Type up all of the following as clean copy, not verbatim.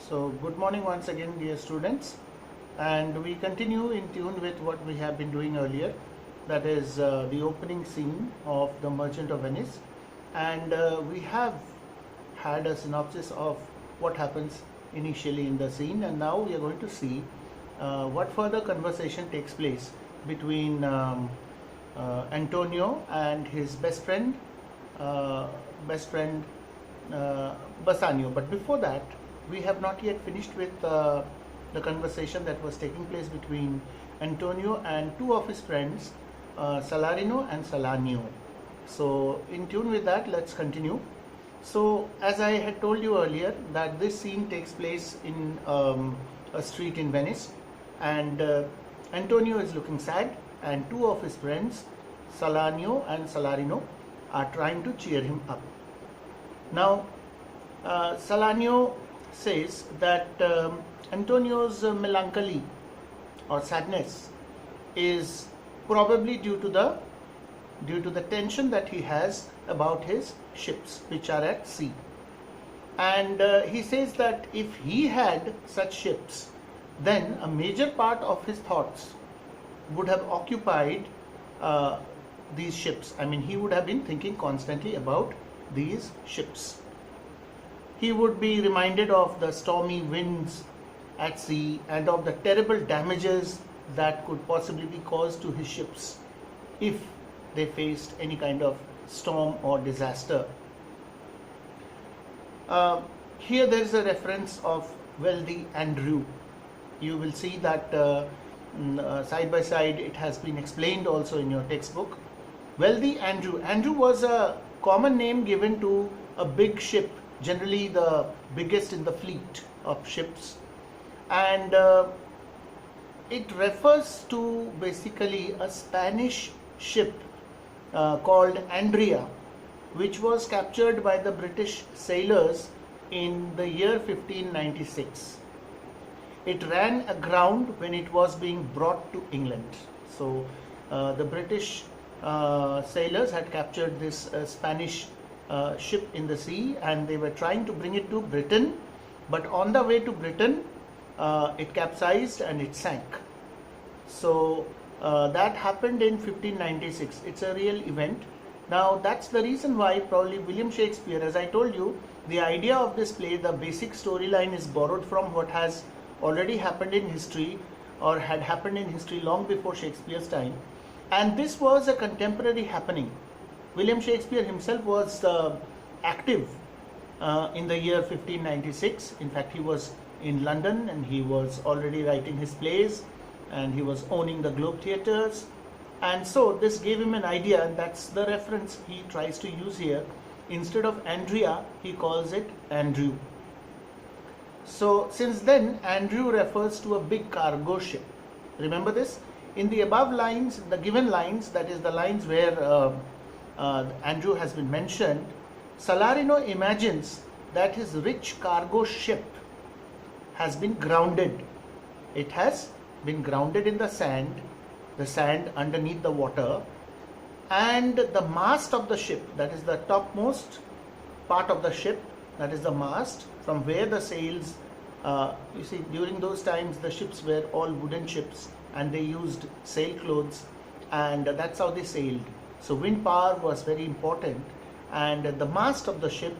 So good morning once again, dear students, and we continue in tune with what we have been doing earlier, that is the opening scene of The Merchant of Venice, and we have had a synopsis of what happens initially in the scene, and now we are going to see what further conversation takes place between Antonio and his best friend uh, Bassanio. But before that, we have not yet finished with the conversation that was taking place between Antonio and two of his friends, Salarino and Salanio. So, in tune with that, let's continue. So, as I had told you earlier, that this scene takes place in a street in Venice, and Antonio is looking sad, and two of his friends, Salanio and Salarino, are trying to cheer him up. Now, Salanio says that Antonio's melancholy or sadness is probably due to the tension that he has about his ships which are at sea, and he says that if he had such ships, then a major part of his thoughts would have occupied these ships. I mean, he would have been thinking constantly about these ships. He would be reminded of the stormy winds at sea and of the terrible damages that could possibly be caused to his ships if they faced any kind of storm or disaster. Here there is a reference of wealthy Andrew. You will see that side by side it has been explained also in your textbook. Wealthy Andrew. Andrew was a common name given to a big ship, generally the biggest in the fleet of ships, and it refers to basically a Spanish ship called Andrea, which was captured by the British sailors in the year 1596. It ran aground when it was being brought to England. So the British sailors had captured this Spanish ship in the sea, and they were trying to bring it to Britain, but on the way to Britain it capsized and it sank. So that happened in 1596. It's a real event. Now that's the reason why probably William Shakespeare, as I told you, the idea of this play, the basic storyline is borrowed from what has already happened in history or had happened in history long before Shakespeare's time, and this was a contemporary happening. William Shakespeare himself was active in the year 1596. In fact, he was in London and he was already writing his plays, and he was owning the Globe Theatres, and so this gave him an idea, and that's the reference he tries to use here. Instead of Andrea, he calls it Andrew. So since then, Andrew refers to a big cargo ship. Remember this? In the above lines, the given lines, that is the lines where Andrew has been mentioned, Salarino imagines that his rich cargo ship has been grounded. It has been grounded in the sand underneath the water, and the mast of the ship, that is the topmost part of the ship, that is the mast, from where the sails, you see, during those times the ships were all wooden ships and they used sailcloths, and that's how they sailed. So wind power was very important, and the mast of the ship,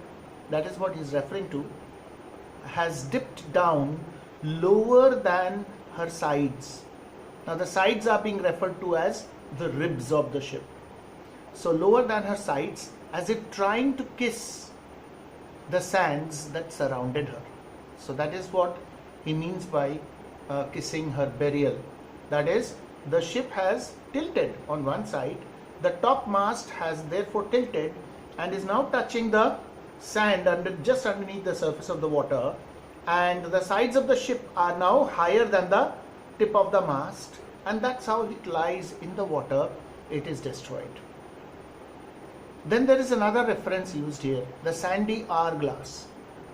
that is what he's referring to, has dipped down lower than her sides. Now the sides are being referred to as the ribs of the ship. So lower than her sides, as if trying to kiss the sands that surrounded her. So that is what he means by kissing her burial. That is, the ship has tilted on one side, the top mast has therefore tilted and is now touching the sand just underneath the surface of the water, and the sides of the ship are now higher than the tip of the mast, and that's how it lies in the water. It is destroyed. Then there is another reference used here, the sandy hourglass.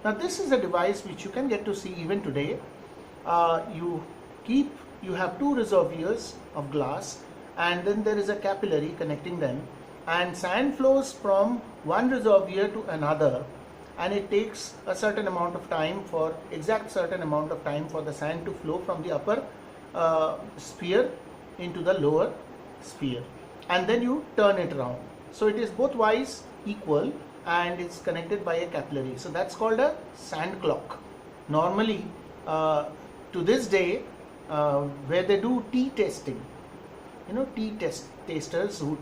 Now this is a device which you can get to see even today. You have two reservoirs of glass, and then there is a capillary connecting them, and sand flows from one reservoir to another, and it takes a certain amount of time for the sand to flow from the upper sphere into the lower sphere, and then you turn it around. So it is both wise equal and it's connected by a capillary. So that's called a sand clock. Normally to this day, where they do tea tasting, tasters who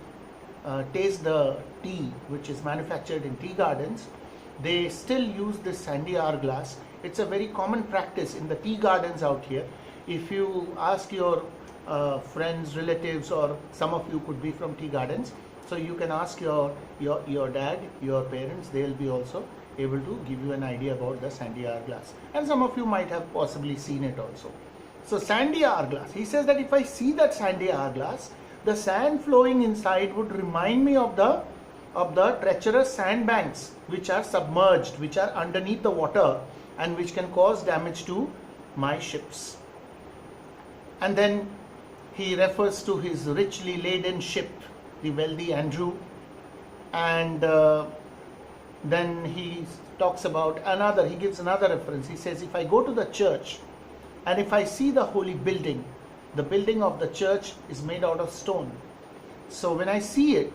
taste the tea which is manufactured in tea gardens, they still use this sandy hourglass. It's a very common practice in the tea gardens out here. If you ask your friends, relatives, or some of you could be from tea gardens, so you can ask your dad, your parents. They'll be also able to give you an idea about the sandy hourglass, and some of you might have possibly seen it also. So sandy hourglass, he says that if I see that sandy hourglass, the sand flowing inside would remind me of the treacherous sandbanks which are submerged, which are underneath the water, and which can cause damage to my ships. And then he refers to his richly laden ship, the wealthy Andrew, and then he talks about another, he gives another reference. He says, if I go to the church and if I see the holy building, the building of the church is made out of stone. So when I see it,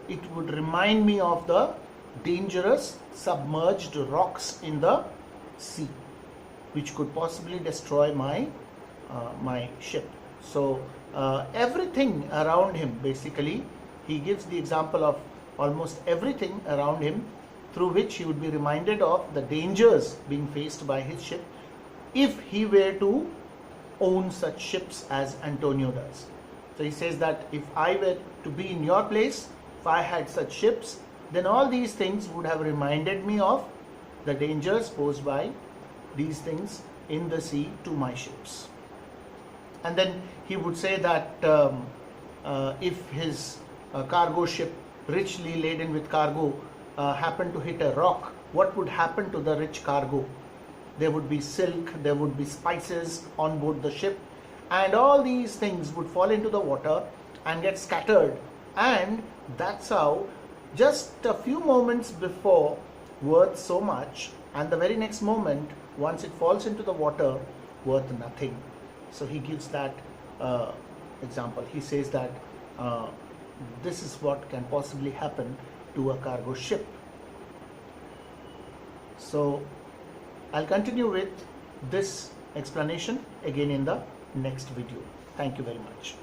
it would remind me of the dangerous submerged rocks in the sea, which could possibly destroy my ship. So everything around him, basically, he gives the example of almost everything around him through which he would be reminded of the dangers being faced by his ship if he were to own such ships as Antonio does. So he says that if I were to be in your place, if I had such ships, then all these things would have reminded me of the dangers posed by these things in the sea to my ships. And then he would say that if his cargo ship, richly laden with cargo, happened to hit a rock, what would happen to the rich cargo? There would be silk, there would be spices on board the ship, and all these things would fall into the water and get scattered. And that's how, just a few moments before, worth so much, and the very next moment, once it falls into the water, worth nothing. So he gives that example. He says that this is what can possibly happen to a cargo ship. So I'll continue with this explanation again in the next video. Thank you very much.